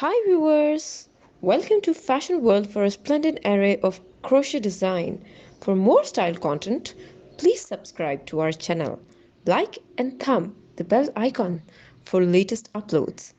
Hi viewers! Welcome to Fashion World for a splendid array of crochet design. For more style content, please subscribe to our channel. Like and thumb the bell icon for latest uploads.